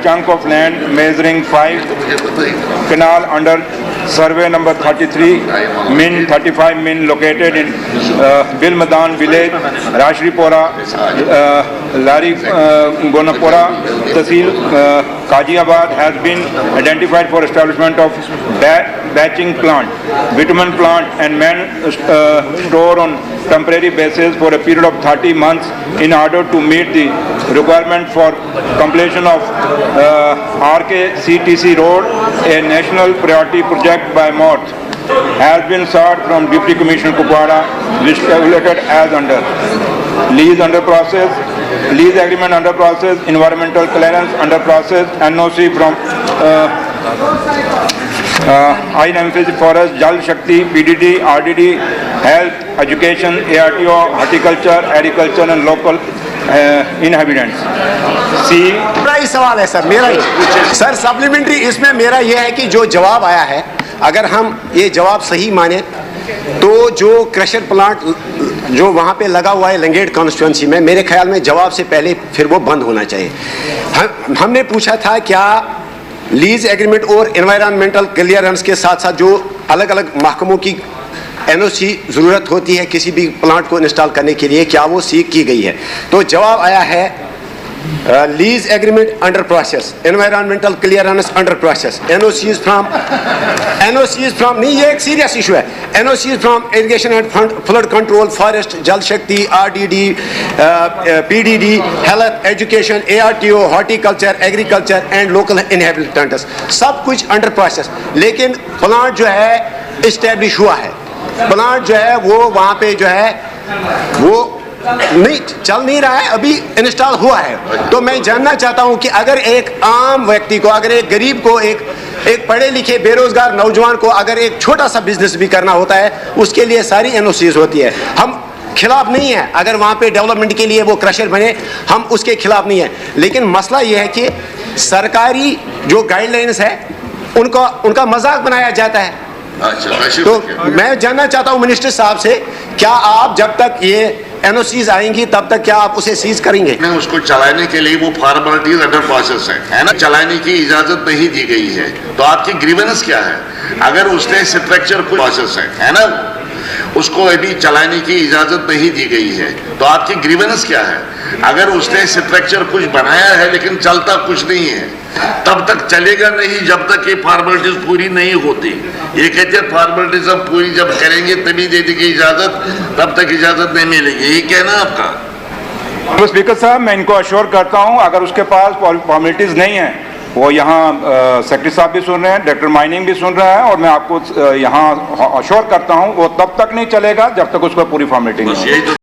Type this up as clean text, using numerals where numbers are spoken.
chunk of land measuring 5 canal under survey number 33, Min 35 Min, located in Bilmadan village, Rashripora, Lari Gonapura, Tahsil Kajiabad, has been identified for establishment of batching plant, bitumen plant and man store on temporary basis for a period of 30 months in order to meet the requirement for completion of RKCTC road, a national priority project by MORTH, has been sought from Deputy Commissioner Kupwara, which calculated as under: lease under process, lease agreement under process, environmental clearance under process, NOC from I emphasis forest, Jal Shakti, PDD, RDD, health, education, ARTO, horticulture, agriculture and local inhabitants. सी मेरा ही सवाल है sir, मेरा ही sir supplementary इसमें मेरा ये है कि जो जवाब आया है, अगर हम ये जवाब सही माने तो जो क्रशर प्लांट जो वहाँ पे लगा हुआ है लंगेट कॉन्स्टिट्यूंसी में, मेरे ख्याल में जवाब से पहले फिर वो बंद होना चाहिए। हमने पूछा था क्या लीज एग्रीमेंट और एनवायरमेंटल क्लियरेंस के साथ साथ जो अलग अलग महकमों की एनओसी ज़रूरत होती है किसी भी प्लांट को इंस्टॉल करने के लिए, क्या वो सीख की गई है? तो जवाब आया है lease agreement under process, environmental clearance under process, NOCs from नहीं, ये एक सीरियस इशू है। NOCs from irrigation and flood control, forest, जल शक्ति, RDD, PDD, health, education, ARTO, horticulture, agriculture and local inhabitants, सब कुछ अंडर प्रोसेस। लेकिन plant जो है इस्टेब्लिश हुआ है, प्लांट जो है वो वहाँ पे जो है वो नहीं चल नहीं रहा है, अभी इंस्टॉल हुआ है। तो मैं जानना चाहता हूं कि अगर एक आम व्यक्ति को, अगर एक गरीब को, एक पढ़े लिखे बेरोजगार नौजवान को अगर एक छोटा सा बिजनेस भी करना होता है, उसके लिए सारी एनओसीज होती है। हम खिलाफ नहीं है अगर वहां पे डेवलपमेंट के लिए वो क्रशर बने, हम उसके खिलाफ नहीं है। लेकिन मसला ये है कि सरकारी जो गाइडलाइंस है उनका मजाक बनाया जाता है। तो मैं जानना चाहता हूं मिनिस्टर साहब से, क्या आप जब तक ये एनओसीज आएंगी तब तक क्या आप उसे सीज करेंगे? उसको चलाने के लिए वो फॉर्मेलिटीज अंडर प्रोसेस है ना, चलाने की इजाजत नहीं दी गई है। तो आपकी ग्रीवेंस क्या है? अगर उसने स्ट्रक्चर कुछ प्रोसेस है ना, उसको अभी चलाने की इजाजत नहीं दी गई है, तो आपकी ग्रीवेंस क्या है? अगर उसने स्ट्रक्चर कुछ बनाया है लेकिन चलता कुछ नहीं है, तब तक चलेगा नहीं जब तक ये फॉर्मेलिटीज पूरी नहीं होती। ये कहते हैं फॉर्मेलिटीज हम पूरी जब करेंगे तभी दे देंगे इजाजत, तब तक इजाजत नहीं मिलेगी। ये कहना आपका? स्पीकर साहब, मैं इनको अश्योर करता हूं, अगर उसके पास फॉर्मेलिटीज नहीं है, वो यहाँ सेक्रेटरी साहब भी सुन रहे हैं, डायरेक्टर माइनिंग भी सुन रहा है, और मैं आपको यहाँ अश्योर करता हूँ वो तब तक नहीं चलेगा जब तक उसको पूरी फॉर्मेलिटी नहीं।